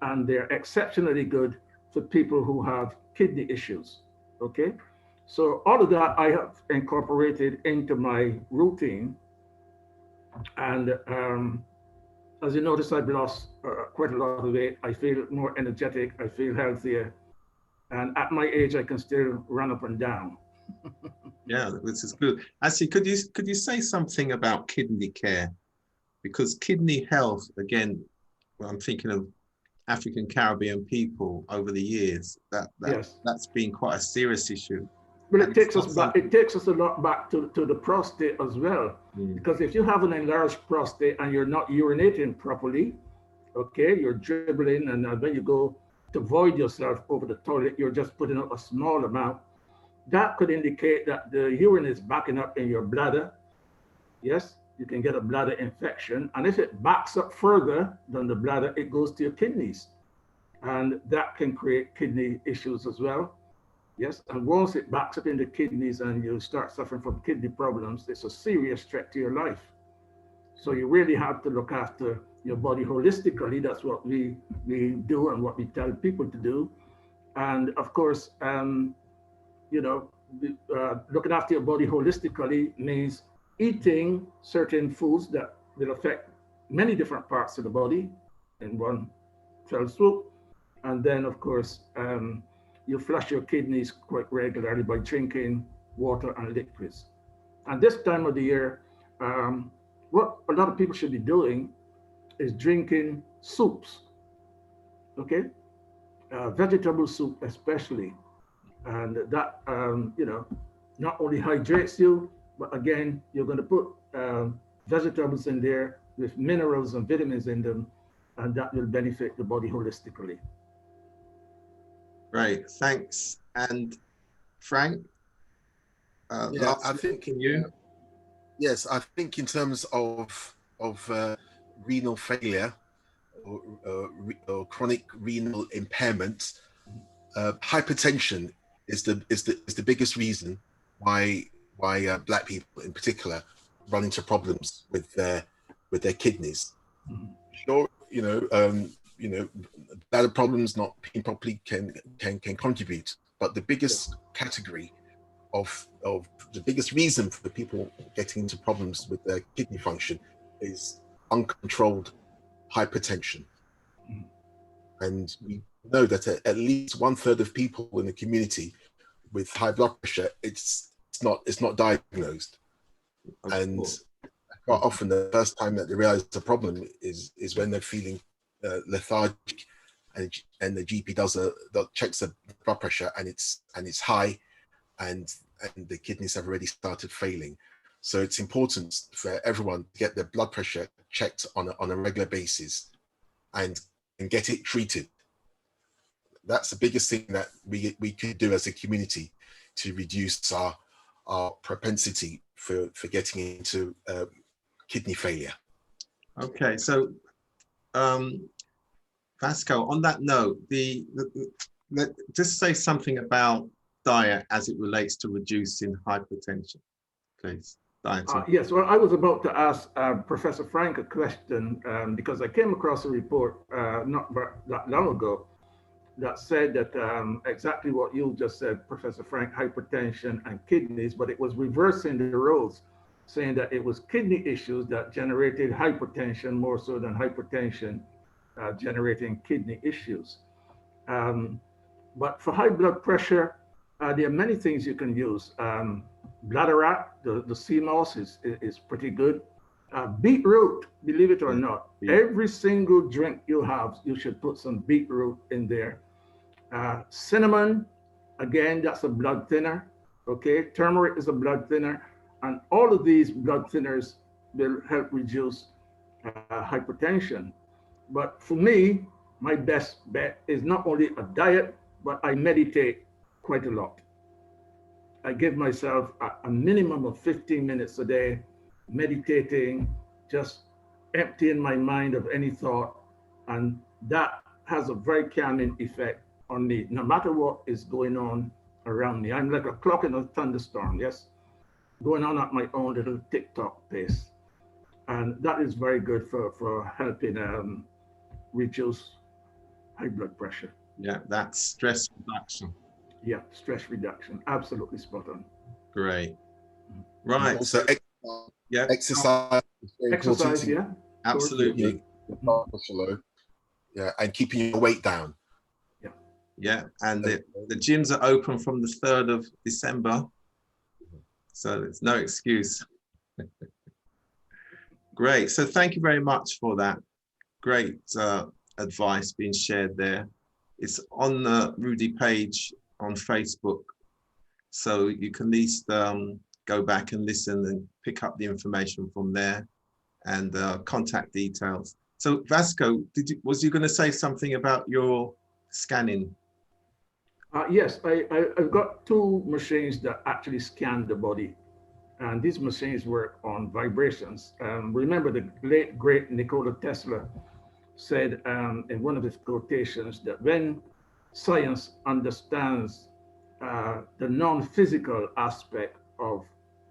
And they're exceptionally good for people who have kidney issues, okay? So all of that I have incorporated into my routine. And as you notice, I've lost quite a lot of weight. I feel more energetic, I feel healthier. And at my age, I can still run up and down. Yeah, this is good. Actually, could you say something about kidney care? Because kidney health, again, well, I'm thinking of African Caribbean people over the years, that's been quite a serious issue. Well, it takes us back. It takes us a lot back to the prostate as well, because if you have an enlarged prostate and you're not urinating properly, okay, you're dribbling, and when you go to void yourself over the toilet, you're just putting out a small amount. That could indicate that the urine is backing up in your bladder. Yes, you can get a bladder infection. And if it backs up further than the bladder, it goes to your kidneys. And that can create kidney issues as well. Yes, and once it backs up in the kidneys and you start suffering from kidney problems, it's a serious threat to your life. So you really have to look after your body holistically. That's what we do and what we tell people to do. And of course, you know, looking after your body holistically means eating certain foods that will affect many different parts of the body in one fell swoop. And then, of course, you flush your kidneys quite regularly by drinking water and liquids. And this time of the year, what a lot of people should be doing is drinking soups, okay? Vegetable soup especially. And that, you know, not only hydrates you, but again, you're going to put vegetables in there with minerals and vitamins in them, and that will benefit the body holistically. Great, thanks. And Frank, Yeah, I think you. Yes, I think in terms of renal failure or chronic renal impairment, hypertension is the biggest reason why Black people in particular run into problems with their kidneys. Sure, you know, bladder problems not being properly can contribute, but the biggest category of the biggest reason for people getting into problems with their kidney function is uncontrolled hypertension. And we know that at least 1/3 of people in the community with high blood pressure, it's not diagnosed. And quite often the first time that they realize the problem is when they're feeling lethargic, and the GP checks the blood pressure and it's high, and the kidneys have already started failing. So it's important for everyone to get their blood pressure checked on a regular basis and get it treated. That's the biggest thing that we could do as a community to reduce our propensity for getting into kidney failure. Okay, so Vasco, on that note, just say something about diet as it relates to reducing hypertension, please. Yes, well, I was about to ask Professor Frank a question because I came across a report not that long ago that said that exactly what you just said, Professor Frank, hypertension and kidneys, but it was reversing the roles, saying that it was kidney issues that generated hypertension more so than hypertension generating kidney issues. But for high blood pressure, there are many things you can use. Bladder, the sea moss is pretty good. Beetroot, believe it or not, every single drink you have, you should put some beetroot in there. Cinnamon, again, that's a blood thinner. Okay, turmeric is a blood thinner, and all of these blood thinners will help reduce hypertension. But for me, my best bet is not only a diet, but I meditate quite a lot. I give myself a minimum of 15 minutes a day meditating, just emptying my mind of any thought, and that has a very calming effect on me, no matter what is going on around me. I'm like a clock in a thunderstorm, yes, going on at my own little TikTok pace. And that is very good for helping reduce high blood pressure. Yeah, that's stress reduction. Yeah, stress reduction, absolutely spot on. Great. Right. Also, yeah, exercise. Exercise, yeah. Absolutely. Yeah, and keeping your weight down. Yeah. Yeah, and the gyms are open from the 3rd of December, so there's no excuse. Great. So thank you very much for that. Great advice being shared there. It's on the Rudy page on Facebook, so you can at least go back and listen and pick up the information from there, and contact details. So Vasco, was you going to say something about your scanning? Yes, I've got two machines that actually scan the body. And these machines work on vibrations. Remember the late, great Nikola Tesla said in one of his quotations that when science understands the non-physical aspect of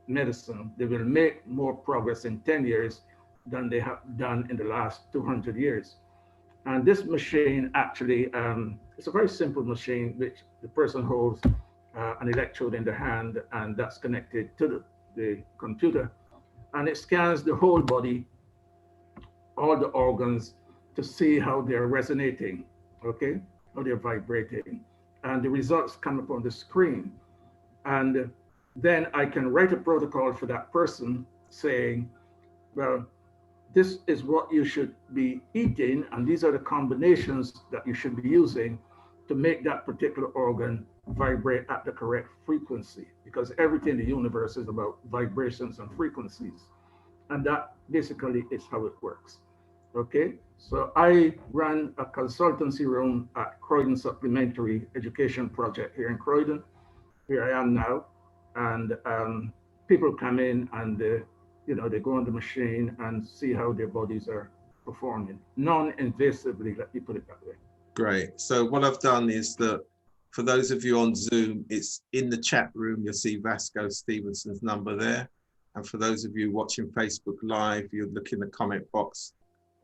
medicine, they will make more progress in 10 years than they have done in the last 200 years. And this machine actually, it's a very simple machine which the person holds an electrode in the hand, and that's connected to the computer. And it scans the whole body, all the organs, to see how they're resonating, okay? How they're vibrating. And the results come up on the screen. And then I can write a protocol for that person saying, well, this is what you should be eating, and these are the combinations that you should be using to make that particular organ vibrate at the correct frequency, because everything in the universe is about vibrations and frequencies. And that basically is how it works. Okay, so I run a consultancy room at Croydon Supplementary Education Project here in Croydon. Here I am now, and people come in and they go on the machine and see how their bodies are performing non-invasively, let me put it that way. Great. So what I've done is that for those of you on Zoom, it's in the chat room. You'll see Vasco Stevenson's number there. And for those of you watching Facebook Live, you'll look in the comment box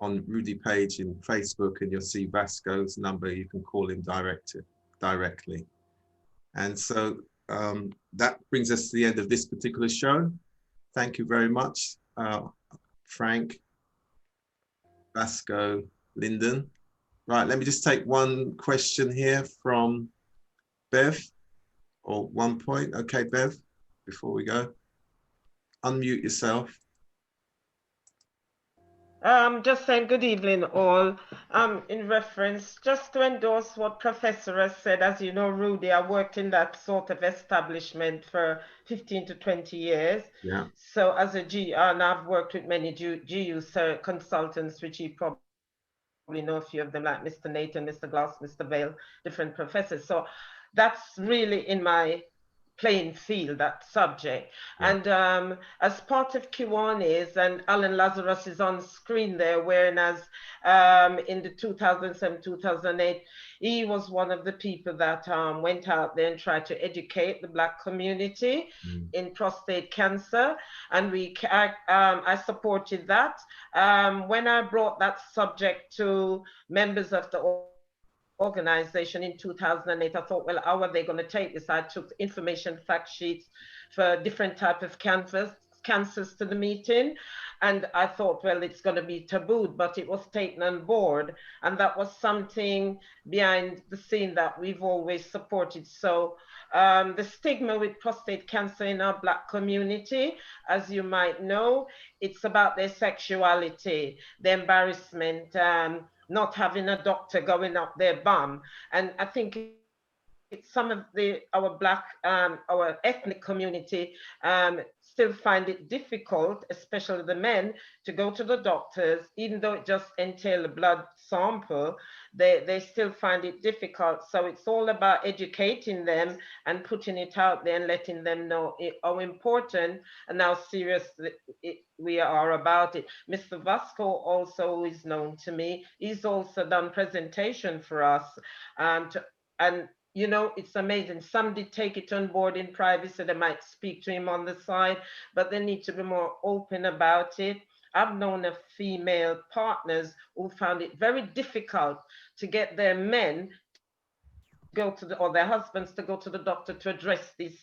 on Rudy page in Facebook and you'll see Vasco's number. You can call him directly. And so that brings us to the end of this particular show. Thank you very much, Frank, Vasco, Lyndon. Right, let me just take one question here from Bev, or one point. Okay, Bev, before we go, unmute yourself. Just saying good evening all. In reference, just to endorse what Professor has said, as you know, Rudy, I worked in that sort of establishment for 15 to 20 years. Yeah. So as a GU, and I've worked with many GU consultants, which you probably know a few of them, like Mr. Nathan, Mr. Glass, Mr. Vale, different professors. So that's really in my playing field, that subject. Yeah. And as part of Kiwanis, and Alan Lazarus is on screen there, whereas in the 2007, 2008, he was one of the people that went out there and tried to educate the Black community in prostate cancer. And I supported that. When I brought that subject to members of the organization in 2008, I thought, well, how are they going to take this? I took information fact sheets for different type of cancers to the meeting, and I thought, well, it's going to be tabooed, but it was taken on board, and that was something behind the scene that we've always supported. So the stigma with prostate cancer in our Black community, as you might know, it's about their sexuality, the embarrassment, not having a doctor going up their bum. And I think it's some of our Black, our ethnic community still find it difficult, especially the men, to go to the doctors, even though it just entails a blood sample, they still find it difficult. So it's all about educating them and putting it out there and letting them know how important and how serious we are about it. Mr. Vasco also is known to me. He's also done presentation for us, and you know, it's amazing. Some did take it on board in privacy. They might speak to him on the side, but they need to be more open about it. I've known of female partners who found it very difficult to get their men to go to or their husbands to go to the doctor to address this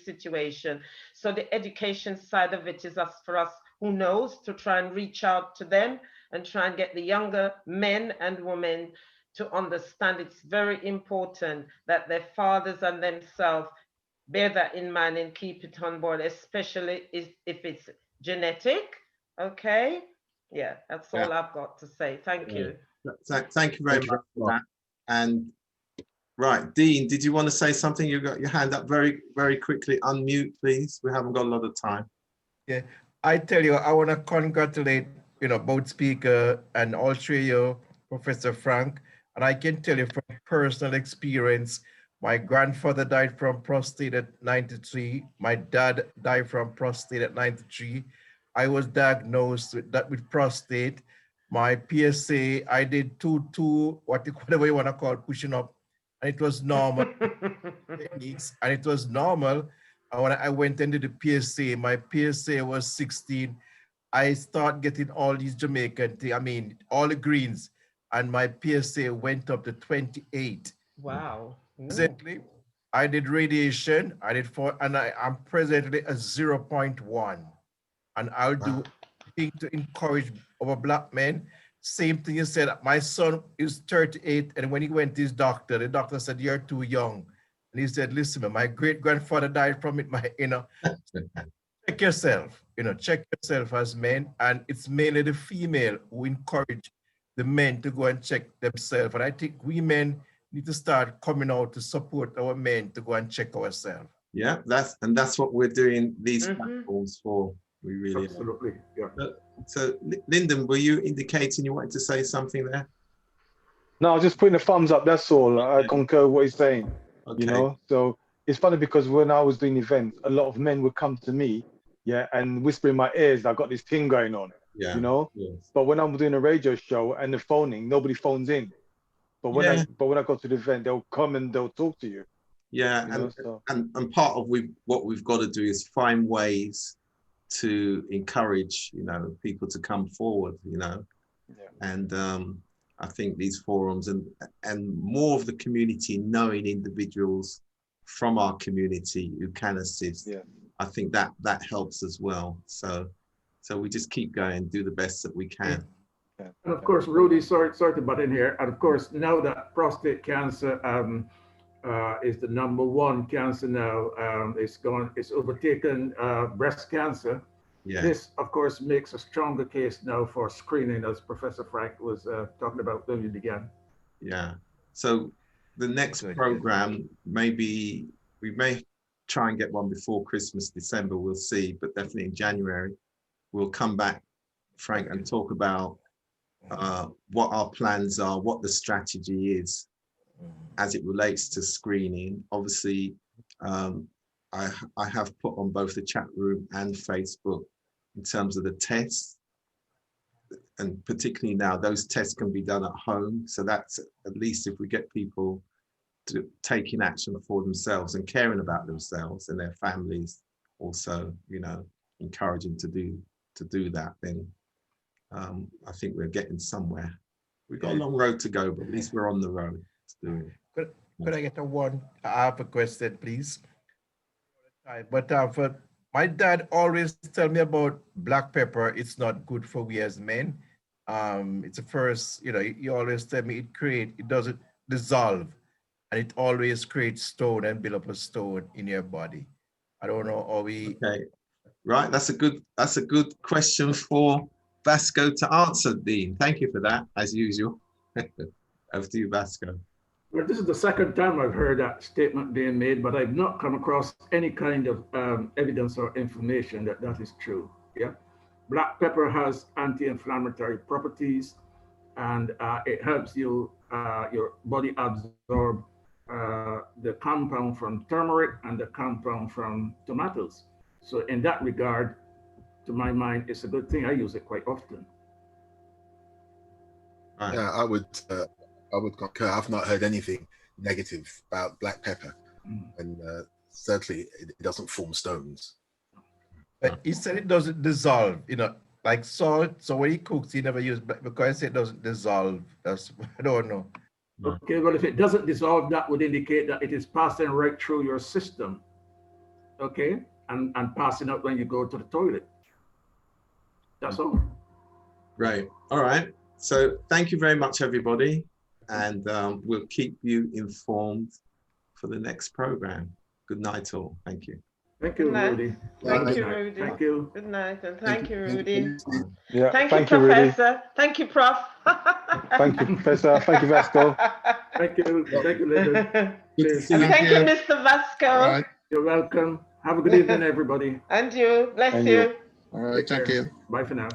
situation. So the education side of it is for us who knows to try and reach out to them and try and get the younger men and women to understand it's very important that their fathers and themselves bear that in mind and keep it on board, especially if it's genetic. Okay, yeah, that's all I've got to say. Thank you. Thank you very much for that. And right, Dean, did you want to say something? You got your hand up very, very quickly. Unmute, please. We haven't got a lot of time. Yeah, I tell you, I want to congratulate both speaker and all three of you, Professor Frank And I can tell you from personal experience, my grandfather died from prostate at 93. My dad died from prostate at 93. I was diagnosed with prostate. My PSA, I did whatever you want to call pushing up, and it was normal. Techniques, and it was normal. And when I went into the PSA, my PSA was 16. I start getting all these Jamaican all the greens, and my PSA went up to 28. Wow. Presently, I did radiation. I did I'm presently a 0.1. And I'll do thing to encourage our Black men. Same thing you said. My son is 38, and when he went to his doctor, the doctor said, "You're too young." And he said, "Listen, man, my great grandfather died from it. Check yourself. Check yourself as men." And it's mainly the female who encourage the men to go and check themselves. And I think we men need to start coming out to support our men to go and check ourselves. Yeah, that's what we're doing these platforms for. We really absolutely. Yeah. So Lyndon, were you indicating you wanted to say something there? No, I was just putting a thumbs up. That's all. I concur with what he's saying. Okay. So it's funny because when I was doing events, a lot of men would come to me, and whisper in my ears, "I got this thing going on." Yeah. Yes. But when I'm doing a radio show and the phoning, nobody phones in. But when I go to the event, they'll come and they'll talk to you. Yeah, and part of what we've got to do is find ways to encourage people to come forward, and I think these forums and more of the community knowing individuals from our community who can assist, I think that helps as well. So we just keep going, do the best that we can. And of course, Rudy, sorry to butt in here. And of course, now that prostate cancer is the #1 cancer now, it's overtaken breast cancer. Yeah. This, of course, makes a stronger case now for screening, as Professor Frank was talking about when we began. Yeah. So the next program, maybe we may try and get one before Christmas, December, we'll see, but definitely in January, we'll come back, Frank, and talk about what our plans are, what the strategy is as it relates to screening. Obviously, I have put on both the chat room and Facebook in terms of the tests, and particularly now those tests can be done at home. So that's at least if we get people to taking action for themselves and caring about themselves and their families, also, encouraging to do that, then I think we're getting somewhere. We've got a long road to go, but at least we're on the road to do it. Could I get I have a question, please? But for my dad always tell me about black pepper. It's not good for we as men. It's a first, he always tell me it doesn't dissolve, and it always creates stone and build up a stone in your body. I don't know how we. Okay, right. That's a good question for Vasco to answer, Dean. Thank you for that, as usual. Over to you, Vasco. Well, this is the second time I've heard that statement being made, but I've not come across any kind of evidence or information that is true. Yeah, black pepper has anti-inflammatory properties, and it helps your body absorb the compound from turmeric and the compound from tomatoes. So in that regard, to my mind, it's a good thing. I use it quite often. Right. Yeah, I would concur. I've not heard anything negative about black pepper, and certainly it doesn't form stones. But he said it doesn't dissolve, like salt. So when he cooks, he never use black because it doesn't dissolve. I don't know. Okay, well, if it doesn't dissolve, that would indicate that it is passing right through your system. Okay, and passing out when you go to the toilet. That's all. Right. All right. So thank you very much, everybody. And we'll keep you informed for the next program. Good night, all. Thank you. Thank you, Rudy. Thank you, Rudy. Thank you. Good night, and thank you, Rudy. Yeah, thank you, Rudy. Professor. Thank you, Prof. Thank you, Professor. Thank you, Vasco. Thank you. Thank you, Lyndon. Thank you, Mr. Vasco. Right. You're welcome. Have a good evening, everybody. And you. Bless you. All right. Thank you. Bye for now.